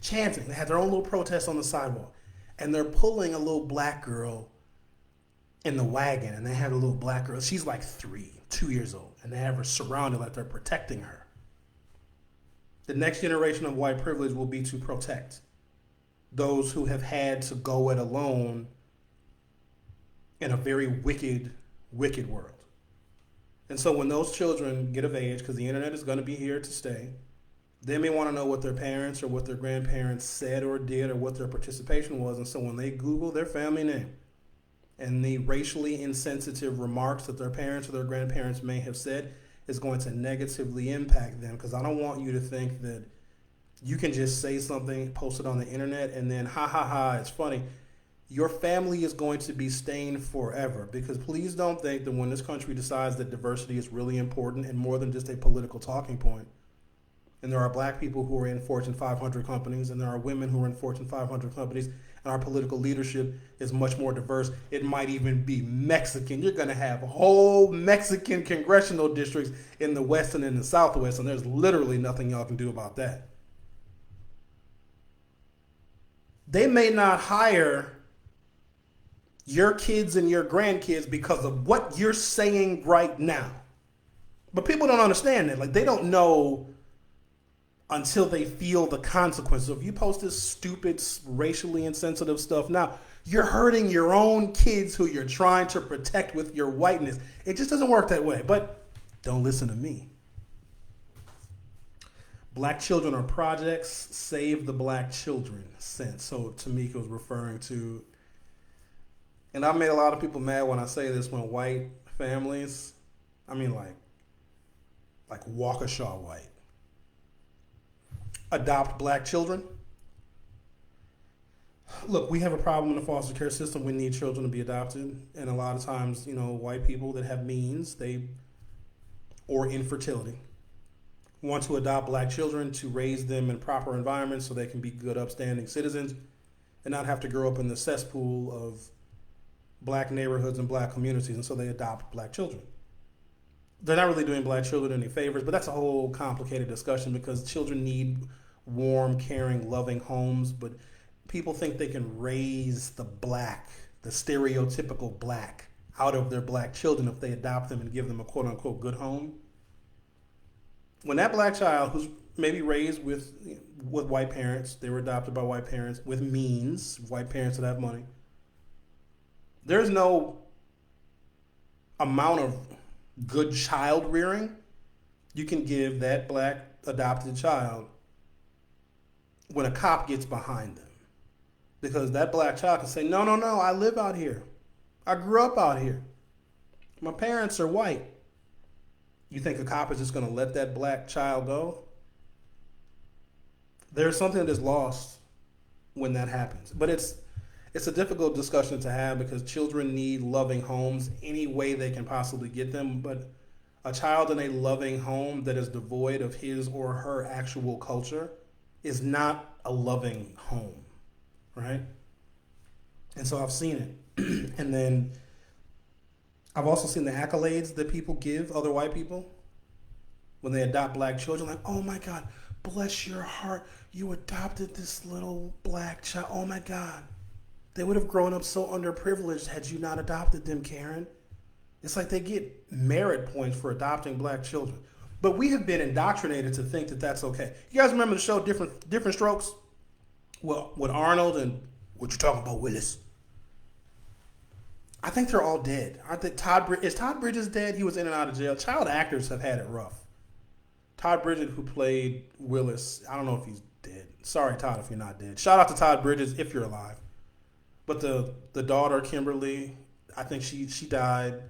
chanting. They had their own little protest on the sidewalk, and they're pulling a little black girl in the wagon, and they have a little black girl. She's like 2 years old, and they have her surrounded like they're protecting her. The next generation of white privilege will be to protect those who have had to go it alone in a very wicked, wicked world. And so when those children get of age, because the internet is going to be here to stay, they may want to know what their parents or what their grandparents said or did or what their participation was. And so when they Google their family name and the racially insensitive remarks that their parents or their grandparents may have said is going to negatively impact them, because I don't want you to think that you can just say something, post it on the internet, and then ha ha ha, it's funny. Your family is going to be stained forever, because please don't think that when this country decides that diversity is really important and more than just a political talking point, and there are black people who are in Fortune 500 companies, and there are women who are in Fortune 500 companies, and our political leadership is much more diverse. It might even be Mexican. You're going to have whole Mexican congressional districts in the West and in the Southwest, and there's literally nothing y'all can do about that. They may not hire your kids and your grandkids because of what you're saying right now. But people don't understand that. Like, they don't know until they feel the consequences. So if you post this stupid, racially insensitive stuff now, you're hurting your own kids who you're trying to protect with your whiteness. It just doesn't work that way. But don't listen to me. Black children are projects. Save the black children. So Tamika was referring to, and I've made a lot of people mad when I say this, when white families, I mean like Waukesha white, adopt black children. Look, we have a problem in the foster care system. We need children to be adopted. And a lot of times, white people that have means, or infertility, want to adopt black children to raise them in proper environments so they can be good, upstanding citizens and not have to grow up in the cesspool of black neighborhoods and black communities. And so they adopt black children. They're not really doing black children any favors, but that's a whole complicated discussion, because children need warm, caring, loving homes. But people think they can raise the stereotypical black, out of their black children if they adopt them and give them a quote unquote good home. When that black child, who's maybe raised with white parents, they were adopted by white parents with means, white parents that have money, there's no amount of good child rearing you can give that black adopted child when a cop gets behind them. Because that black child can say, no, I live out here. I grew up out here. My parents are white. You think a cop is just going to let that black child go? There's something that is lost when that happens. But it's a difficult discussion to have, because children need loving homes any way they can possibly get them. But a child in a loving home that is devoid of his or her actual culture is not a loving home, right? And so I've seen it. And then I've also seen the accolades that people give other white people when they adopt black children. Like, oh my God, bless your heart, you adopted this little black child. Oh my God. They would have grown up so underprivileged had you not adopted them, Karen. It's like they get merit points for adopting black children. But we have been indoctrinated to think that that's okay. You guys remember the show Different Strokes? Well, with Arnold and what you talking about, Willis? I think they're all dead. Aren't they? Is Todd Bridges dead? He was in and out of jail. Child actors have had it rough. Todd Bridges, who played Willis, I don't know if he's dead. Sorry, Todd, if you're not dead. Shout out to Todd Bridges if you're alive. But the daughter, Kimberly, I think she died.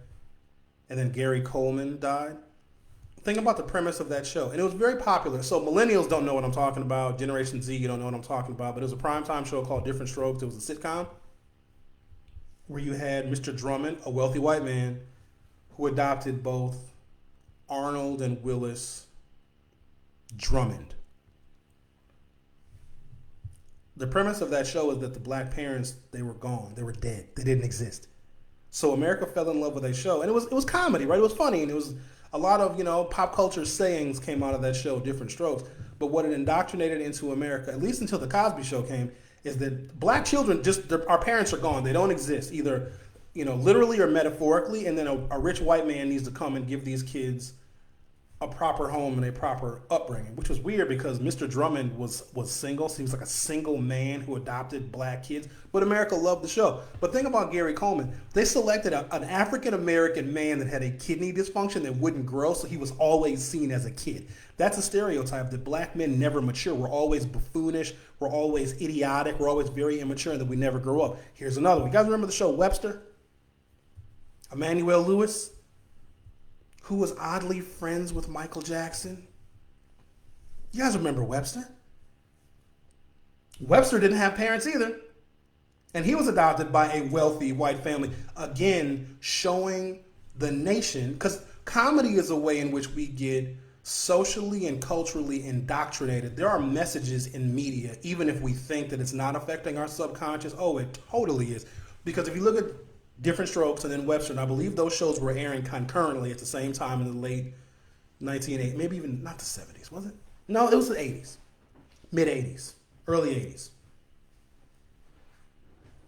And then Gary Coleman died. Think about the premise of that show. And it was very popular. So millennials don't know what I'm talking about. Generation Z, you don't know what I'm talking about. But it was a primetime show called Different Strokes. It was a sitcom where you had Mr. Drummond, a wealthy white man, who adopted both Arnold and Willis Drummond. The premise of that show is that the black parents, they were gone. They were dead. They didn't exist. So America fell in love with that show. And it was comedy, right? It was funny. And it was a lot of, pop culture sayings came out of that show, Different Strokes. But what it indoctrinated into America, at least until the Cosby Show came, is that black children, our parents are gone. They don't exist, either, literally or metaphorically. And then a rich white man needs to come and give these kids a proper home and a proper upbringing, which was weird because Mr. Drummond was single. Seems like a single man who adopted black kids, but America loved the show. But think about Gary Coleman. They selected an African-American man that had a kidney dysfunction that wouldn't grow, so he was always seen as a kid. That's a stereotype that black men never mature. We're always buffoonish. We're always idiotic. We're always very immature, and that we never grow up. Here's another one. You guys remember the show Webster? Emmanuel Lewis, who was oddly friends with Michael Jackson. You guys remember Webster? Webster didn't have parents either. And he was adopted by a wealthy white family. Again, showing the nation, because comedy is a way in which we get socially and culturally indoctrinated. There are messages in media, even if we think that it's not affecting our subconscious. Oh, it totally is. Because if you look at Different Strokes and then Webster, and I believe those shows were airing concurrently at the same time in the late 1980s, maybe even not the 70s, was it? No, it was the 80s, mid-80s, early 80s.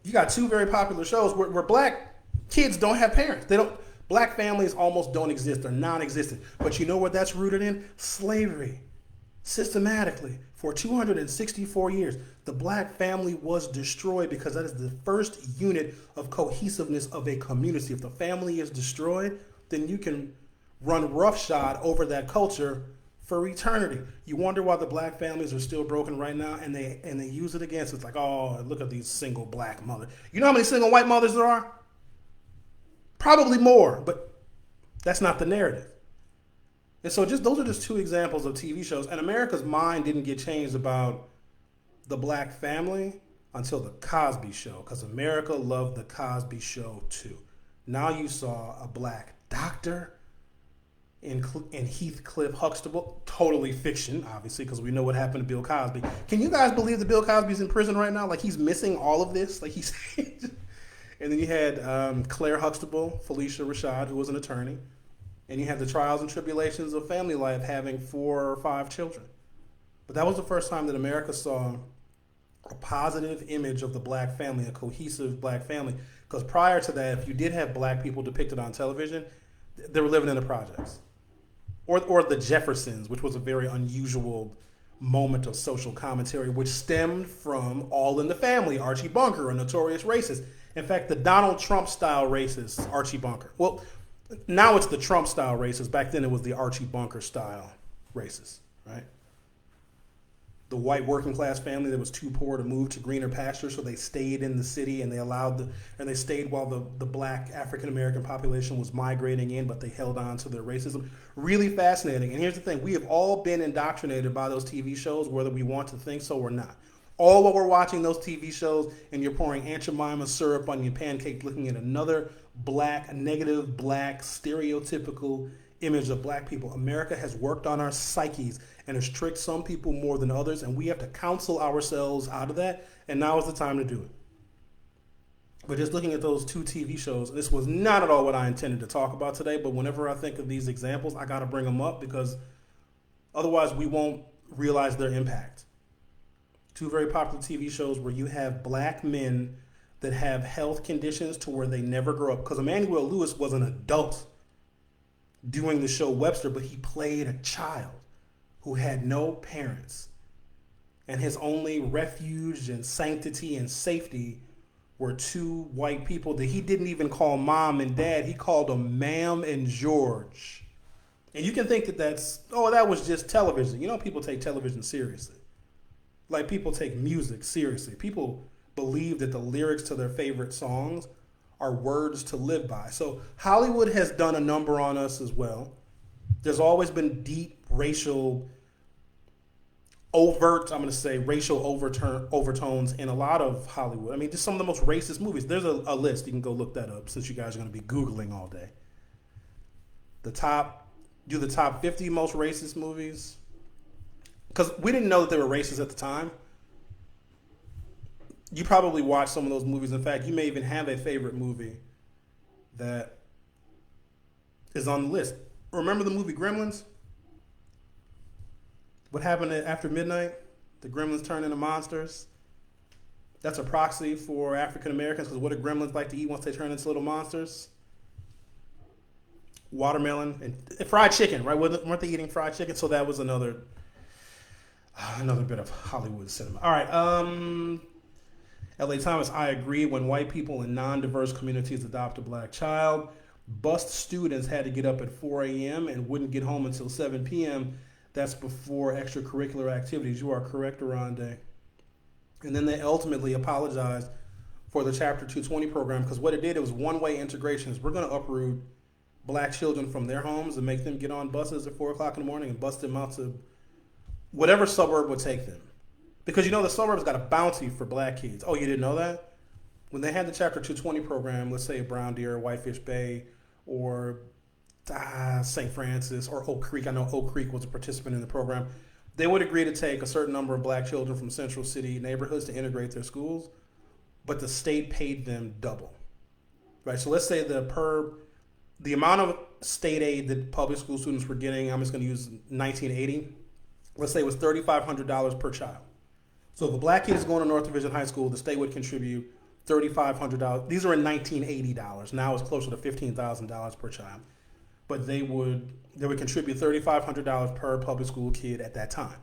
You got two very popular shows where black kids don't have parents. Black families almost don't exist. They're non-existent. But you know what that's rooted in? Slavery. Systematically, for 264 years, the black family was destroyed because that is the first unit of cohesiveness of a community. If the family is destroyed, then you can run roughshod over that culture for eternity. You wonder why the black families are still broken right now, and they use it against. It's like, oh, look at these single black mothers. You know how many single white mothers there are? Probably more, but that's not the narrative. And so those are just two examples of TV shows. And America's mind didn't get changed about the black family until the Cosby Show, because America loved the Cosby Show too. Now you saw a black doctor in Heathcliff Huxtable, totally fiction, obviously, because we know what happened to Bill Cosby. Can you guys believe that Bill Cosby's in prison right now? Like, he's missing all of this? Like, he's... And then you had Claire Huxtable, Felicia Rashad, who was an attorney. And you have the trials and tribulations of family life, having 4 or 5 children. But that was the first time that America saw a positive image of the black family, a cohesive black family. Because prior to that, if you did have black people depicted on television, they were living in the projects. Or the Jeffersons, which was a very unusual moment of social commentary, which stemmed from All in the Family, Archie Bunker, a notorious racist. In fact, the Donald Trump-style racist, Archie Bunker. Well, now it's the Trump-style racist. Back then it was the Archie Bunker-style racist, right? The white working class family that was too poor to move to greener pastures, so they stayed in the city, and they stayed while the black African-American population was migrating in, but they held on to their racism. Really fascinating. And here's the thing. We have all been indoctrinated by those TV shows, whether we want to think so or not. All while we're watching those TV shows and you're pouring Aunt Jemima syrup on your pancake, looking at another negative black, stereotypical image of black people. America has worked on our psyches and has tricked some people more than others, and we have to counsel ourselves out of that, and now is the time to do it. But just looking at those 2 TV shows, this was not at all what I intended to talk about today, but whenever I think of these examples, I got to bring them up because otherwise we won't realize their impact. 2 very popular TV shows where you have black men that have health conditions to where they never grow up. Because Emmanuel Lewis was an adult doing the show Webster, but he played a child who had no parents. And his only refuge and sanctity and safety were 2 white people that he didn't even call mom and dad. He called them Ma'am and George. And you can think that that was just television. You know, people take television seriously. Like, people take music seriously. People believe that the lyrics to their favorite songs are words to live by. So Hollywood has done a number on us as well. There's always been deep racial overtones in a lot of Hollywood. I mean, just some of the most racist movies. There's a list. You can go look that up since you guys are going to be Googling all day. The top 50 most racist movies. Because we didn't know that they were racist at the time. You probably watched some of those movies. In fact, you may even have a favorite movie that is on the list. Remember the movie Gremlins? What happened after midnight? The gremlins turn into monsters. That's a proxy for African Americans, because what do gremlins like to eat once they turn into little monsters? watermelon, and fried chicken, right? Weren't they eating fried chicken? So that was another bit of Hollywood cinema. All right. L.A. Thomas, I agree. When white people in non-diverse communities adopt a black child, bust students had to get up at 4 a.m. and wouldn't get home until 7 p.m. That's before extracurricular activities. You are correct, Arande. And then they ultimately apologized for the Chapter 220 program because what it did, it was one-way integrations. We're going to uproot black children from their homes and make them get on buses at 4 o'clock in the morning and bust them out to whatever suburb would take them. Because the suburbs got a bounty for black kids. Oh, you didn't know that? When they had the Chapter 220 program, let's say Brown Deer, Whitefish Bay, or St. Francis, or Oak Creek. I know Oak Creek was a participant in the program. They would agree to take a certain number of black children from Central City neighborhoods to integrate their schools, but the state paid them double. Right? So let's say the amount of state aid that public school students were getting, I'm just going to use 1980, let's say it was $3,500 per child. So if a black kid is going to North Division High School, the state would contribute $3,500. These are in 1980 dollars. Now it's closer to $15,000 per child. But they would contribute $3,500 per public school kid at that time.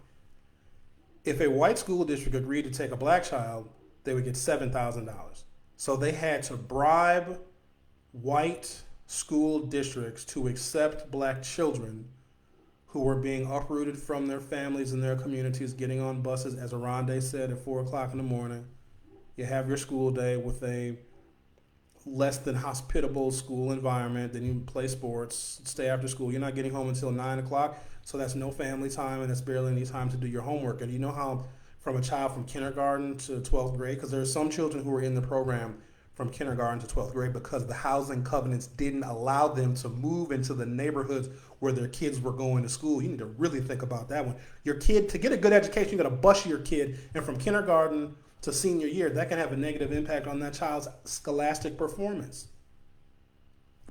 If a white school district agreed to take a black child, they would get $7,000. So they had to bribe white school districts to accept black children who were being uprooted from their families and their communities, getting on buses, as Arande said, at 4 o'clock in the morning. You have your school day with a less than hospitable school environment. Then you play sports, stay after school. You're not getting home until 9 o'clock, so that's no family time, and that's barely any time to do your homework. And you know how from a child from kindergarten to 12th grade, because there are some children who are in the program from kindergarten to 12th grade because the housing covenants didn't allow them to move into the neighborhoods where their kids were going to school. You need to really think about that one. Your kid, to get a good education, you got to bus your kid, and from kindergarten to senior year, that can have a negative impact on that child's scholastic performance.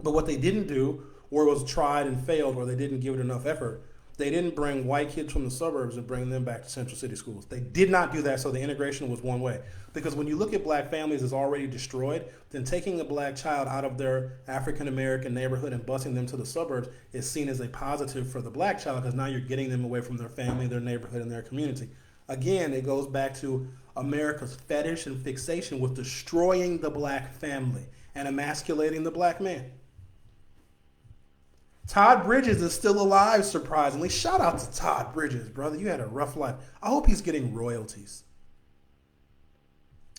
But what they didn't do, or was tried and failed, or they didn't give it enough effort, they didn't bring white kids from the suburbs and bring them back to Central City schools. They did not do that, so the integration was one way. Because when you look at black families as already destroyed, then taking a black child out of their African-American neighborhood and busing them to the suburbs is seen as a positive for the black child because now you're getting them away from their family, their neighborhood, and their community. Again, it goes back to America's fetish and fixation with destroying the black family and emasculating the black man. Todd Bridges is still alive, surprisingly. Shout out to Todd Bridges, brother. You had a rough life. I hope he's getting royalties.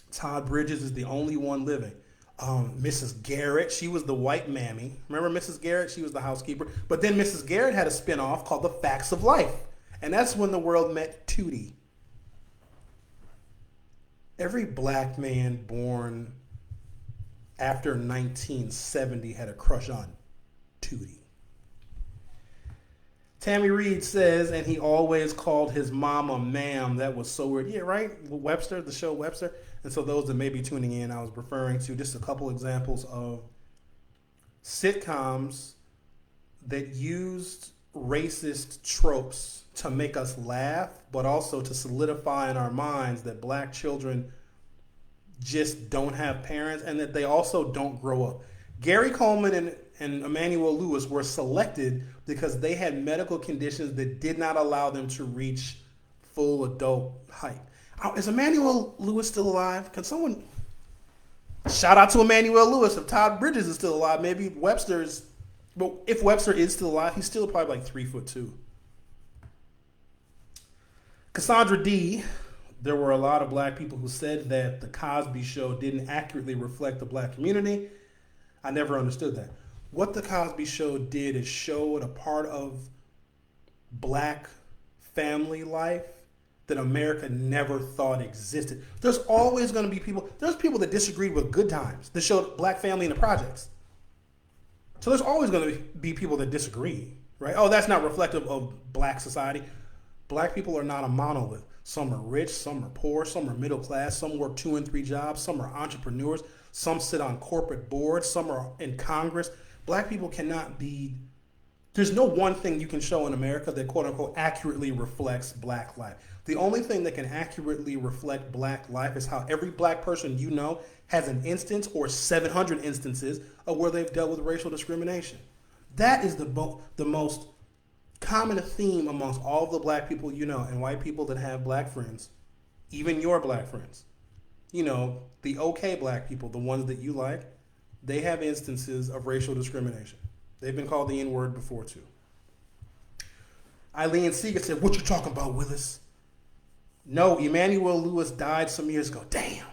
Todd Bridges is the only one living. Mrs. Garrett, she was the white mammy. Remember Mrs. Garrett? She was the housekeeper. But then Mrs. Garrett had a spinoff called The Facts of Life. And that's when the world met Tootie. Every black man born after 1970 had a crush on Tootie. Tammy Reed says, and he always called his mama ma'am. That was so weird. Yeah, right? Webster, the show Webster. And so those that may be tuning in, I was referring to just a couple examples of sitcoms that used racist tropes to make us laugh, but also to solidify in our minds that black children just don't have parents and that they also don't grow up. Gary Coleman and Emmanuel Lewis were selected because they had medical conditions that did not allow them to reach full adult height. Is Emmanuel Lewis still alive? Can someone shout out to Emmanuel Lewis? If Todd Bridges is still alive, maybe Webster's. But if Webster is still alive, he's still probably like 3'2". Cassandra D. There were a lot of black people who said that the Cosby Show didn't accurately reflect the black community. I never understood that. What the Cosby Show did is showed a part of black family life that America never thought existed. There's always going to be people, there's people that disagreed with Good Times that showed black family in the projects. So there's always going to be people that disagree, right? Oh, that's not reflective of black society. Black people are not a monolith. Some are rich, some are poor, some are middle class, some work 2 and 3 jobs, some are entrepreneurs, some sit on corporate boards, some are in Congress. Black people cannot be, there's no one thing you can show in America that quote unquote accurately reflects black life. The only thing that can accurately reflect black life is how every black person you know has an instance or 700 instances of where they've dealt with racial discrimination. That is the most common theme amongst all of the black people you know, and white people that have black friends, even your black friends. You know, the okay black people, the ones that you like, they have instances of racial discrimination. They've been called the N-word before, too. Eileen Seeger said, "What you talking about, Willis?" No, Emmanuel Lewis died some years ago. Damn.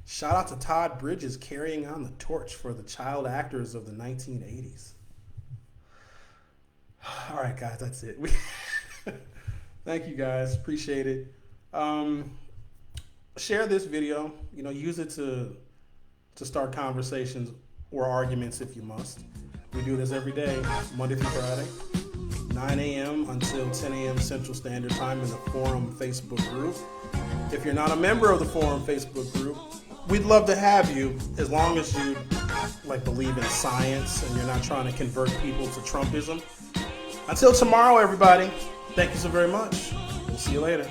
Shout out to Todd Bridges carrying on the torch for the child actors of the 1980s. All right, guys, that's it. Thank you, guys. Appreciate it. Share this video. You know, use it to start conversations or arguments if you must. We do this every day, Monday through Friday, 9 a.m. until 10 a.m. Central Standard Time in the Forum Facebook group. If you're not a member of the Forum Facebook group, we'd love to have you, as long as you believe in science and you're not trying to convert people to Trumpism. Until tomorrow, everybody, thank you so very much. We'll see you later.